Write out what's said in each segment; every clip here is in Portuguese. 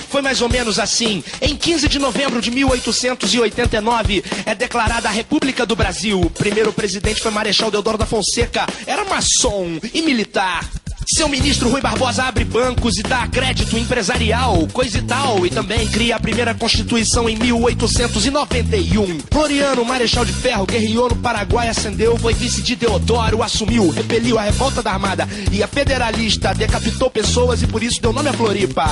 Foi mais ou menos assim. Em 15 de novembro de 1889 é declarada a República do Brasil. O primeiro presidente foi Marechal Deodoro da Fonseca. Era maçom e militar. Seu ministro Rui Barbosa abre bancos e dá crédito empresarial, coisa e tal, e também cria a primeira Constituição em 1891. Floriano, Marechal de Ferro, guerreou no Paraguai, ascendeu, foi vice de Deodoro, assumiu, repeliu a revolta da Armada e a federalista, decapitou pessoas e por isso deu nome a Floripa.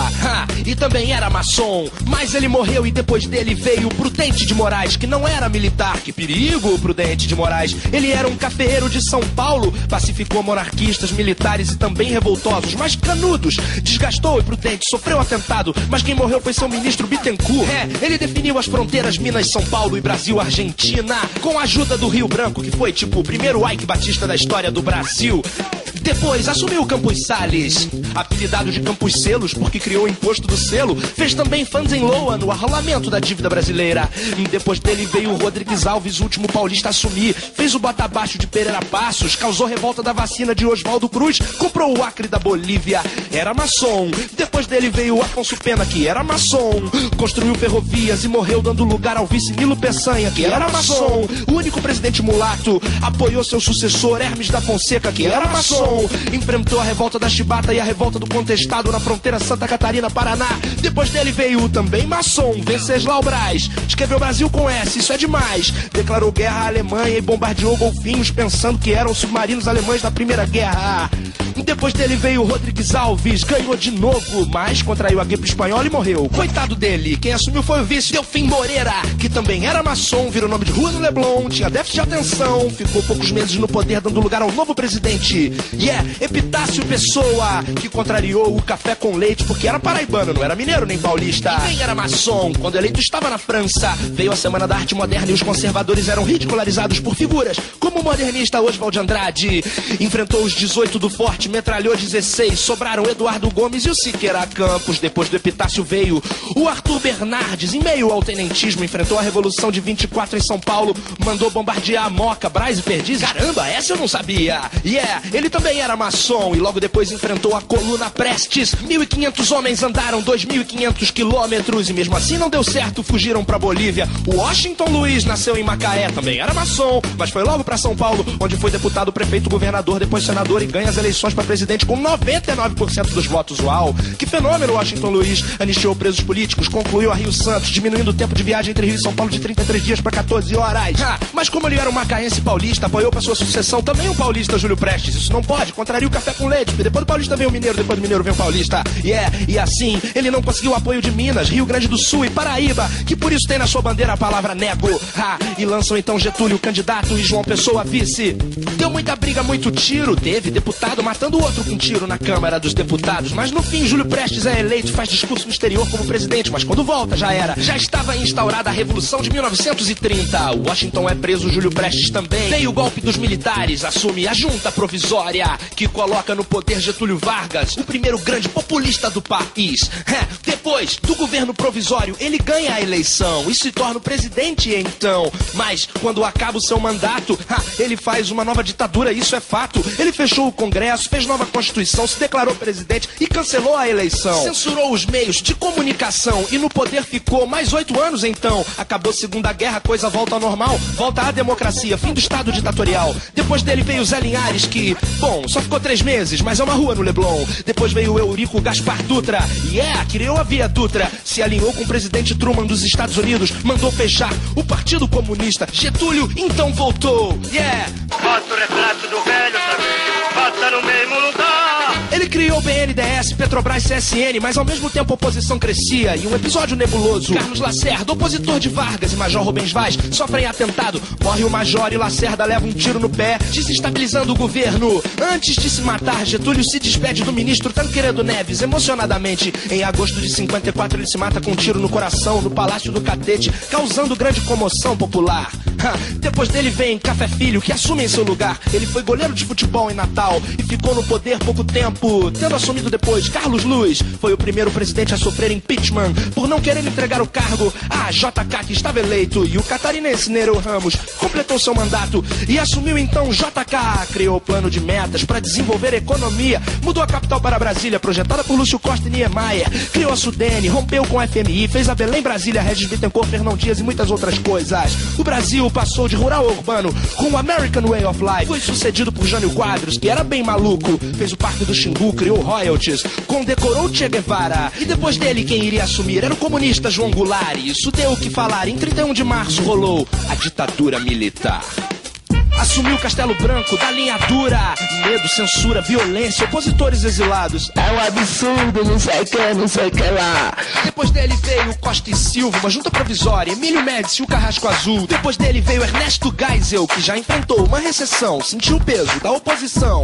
E também era maçom, mas ele morreu e depois dele veio Prudente de Moraes, que não era militar. Que perigo, Prudente de Moraes. Ele era um cafeeiro de São Paulo, pacificou monarquistas, militares e também revoltosos, mas canudos. Desgastou e Prudente, sofreu atentado, mas quem morreu foi seu ministro Bittencourt. Ele definiu as fronteiras Minas-São Paulo e Brasil-Argentina, com a ajuda do Rio Branco, que foi tipo o primeiro Ike Batista da história do Brasil. Depois assumiu Campos Salles, apelidado de Campos Selos porque criou o imposto do selo. Fez também Funds and Loan no arrolamento da dívida brasileira. Depois dele veio o Rodrigues Alves, o último paulista a assumir. Fez o bota abaixo de Pereira Passos, causou revolta da vacina de Oswaldo Cruz, comprou o Acre da Bolívia. Era maçom. Depois dele veio o Afonso Pena, que era maçom. Construiu ferrovias e morreu dando lugar ao vice Nilo Peçanha, que era maçom. O único presidente mulato apoiou seu sucessor Hermes da Fonseca, que era maçom. Enfrentou a revolta da Chibata e a revolta do Contestado na fronteira Santa Catarina-Paraná. Depois dele veio também maçom, Venceslau Braz. Escreveu Brasil com S, isso é demais. Declarou guerra à Alemanha e bombardeou golfinhos pensando que eram submarinos alemães da Primeira Guerra. Depois dele veio Rodrigues Alves, ganhou de novo, mas contraiu a gripe espanhola e morreu. Coitado dele, quem assumiu foi o vice Delfim Moreira, que também era maçom, virou nome de rua no Leblon, tinha déficit de atenção, ficou poucos meses no poder dando lugar ao novo presidente. Epitácio Pessoa, que contrariou o café com leite porque era paraibano, não era mineiro nem paulista. E quem era maçom, quando eleito estava na França. Veio a Semana da Arte Moderna e os conservadores eram ridicularizados por figuras como o modernista Oswald Andrade. Enfrentou os 18 do Forte, metralhou 16, sobraram Eduardo Gomes e o Siqueira Campos. Depois do Epitácio veio o Arthur Bernardes, em meio ao tenentismo, enfrentou a Revolução de 24 em São Paulo, mandou bombardear a Moca, Brás e Perdiz. Caramba, essa eu não sabia. Ele também era maçom e logo depois enfrentou a Coluna Prestes. 1.500 homens andaram 2.500 quilômetros e mesmo assim não deu certo, fugiram pra Bolívia. O Washington Luiz nasceu em Macaé, também era maçom, mas foi logo pra São Paulo, onde foi deputado, prefeito, governador, depois senador e ganha as eleições pra presidente com 99% dos votos. Uau! Que fenômeno, Washington Luiz. Anistiou presos políticos, concluiu a Rio Santos, diminuindo o tempo de viagem entre Rio e São Paulo de 33 dias pra 14 horas. Mas como ele era um macaense paulista, apoiou pra sua sucessão também um paulista, Júlio Prestes. Isso não pode, contraria o café com leite. Depois do paulista vem o mineiro, depois do mineiro vem o paulista. E assim, ele não conseguiu o apoio de Minas, Rio Grande do Sul e Paraíba, que por isso tem na sua bandeira a palavra nego. E lançam então Getúlio candidato e João Pessoa vice. Deu muita briga, muito tiro. Teve deputado matando o outro com tiro na Câmara dos Deputados. Mas no fim, Júlio Prestes é eleito, faz discurso no exterior como presidente, mas quando volta já era. Já estava instaurada a Revolução de 1930. Washington é preso, Júlio Prestes também. Veio o golpe dos militares, assume a junta provisória, que coloca no poder Getúlio Vargas, o primeiro grande populista do país. Depois do governo provisório, ele ganha a eleição e se torna o presidente então. Mas quando acaba o seu mandato, ele faz uma nova ditadura, isso é fato. Ele fechou o Congresso, fez nova Constituição, se declarou presidente e cancelou a eleição. Censurou os meios de comunicação e no poder ficou mais 8 anos então. Acabou a Segunda Guerra, coisa volta ao normal, volta à democracia, fim do Estado ditatorial. Depois dele veio Zé Linhares, que, bom, só ficou 3 meses, mas é uma rua no Leblon. Depois veio o Eurico Gaspar Dutra, criou a Via Dutra, se alinhou com o presidente Truman dos Estados Unidos, mandou fechar o Partido Comunista. Getúlio então voltou, Bota o retrato do velho também, bota no mesmo lugar. Ele criou o BNDES, Petrobras, CSN, mas ao mesmo tempo a oposição crescia. E um episódio nebuloso, Carlos Lacerda, opositor de Vargas, e Major Rubens Vaz sofrem atentado. Morre o Major e Lacerda leva um tiro no pé, desestabilizando o governo. Antes de se matar, Getúlio se despede do ministro Tancredo Neves, emocionadamente. Em agosto de 54 ele se mata com um tiro no coração, no Palácio do Catete, causando grande comoção popular. Depois dele vem Café Filho, que assume em seu lugar. Ele foi goleiro de futebol em Natal e ficou no poder pouco tempo. tempo, tendo assumido depois, Carlos Luz foi o primeiro presidente a sofrer impeachment por não querer entregar o cargo a JK, que estava eleito, e o catarinense Nereu Ramos completou seu mandato e assumiu então JK, criou o plano de metas para desenvolver a economia, mudou a capital para Brasília, projetada por Lúcio Costa e Niemeyer, criou a Sudene, rompeu com a FMI, fez a Belém Brasília, Regis Bittencourt, Fernão Dias e muitas outras coisas. O Brasil passou de rural a urbano com o American Way of Life, foi sucedido por Jânio Quadros, que era bem maluco, fez o Parque do Xingu, criou royalties, condecorou Che Guevara, e depois dele quem iria assumir era o comunista João Goulart. Isso deu o que falar. Em 31 de março rolou a ditadura militar. Assumiu Castelo Branco, da linha dura, medo, censura, violência, opositores exilados. É um absurdo, não sei o que lá. Depois dele veio Costa e Silva, uma junta provisória, Emílio Médici e o Carrasco Azul. Depois dele veio Ernesto Geisel, que já enfrentou uma recessão, sentiu o peso da oposição.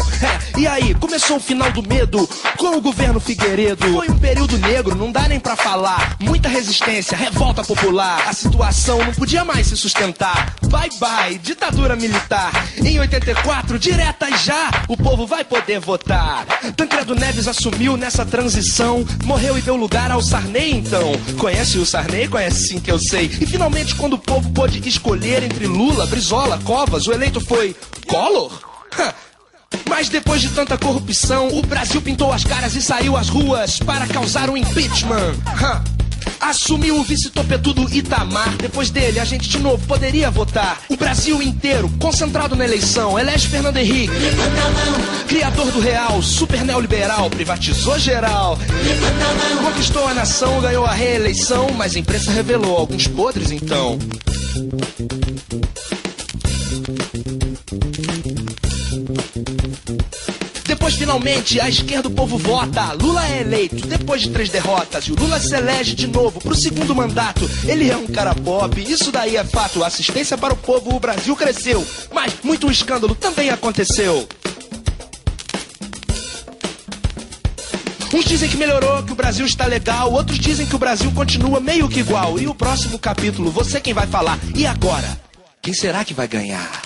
E aí, começou o final do medo com o governo Figueiredo. Foi um período negro, não dá nem pra falar. Muita resistência, revolta popular. A situação não podia mais se sustentar. Bye bye, ditadura militar. Em 84, direta já, o povo vai poder votar. Tancredo Neves assumiu nessa transição, morreu e deu lugar ao Sarney então. Conhece o Sarney? Conhece sim, que eu sei. E finalmente quando o povo pôde escolher entre Lula, Brizola, Covas, o eleito foi Collor? Mas depois de tanta corrupção, o Brasil pintou as caras e saiu às ruas para causar um impeachment. Assumiu o vice-topetudo Itamar. Depois dele, a gente de novo poderia votar. O Brasil inteiro, concentrado na eleição, elege Fernando Henrique, criador do real, super neoliberal, privatizou geral, conquistou a nação, ganhou a reeleição, mas a imprensa revelou alguns podres então. Depois, finalmente, a esquerda, o povo vota. Lula é eleito, depois de 3 derrotas. E o Lula se elege de novo pro segundo mandato. Ele é um cara pop, isso daí é fato. Assistência para o povo, o Brasil cresceu. Mas muito escândalo também aconteceu. Uns dizem que melhorou, que o Brasil está legal. Outros dizem que o Brasil continua meio que igual. E o próximo capítulo, você quem vai falar. E agora? Quem será que vai ganhar?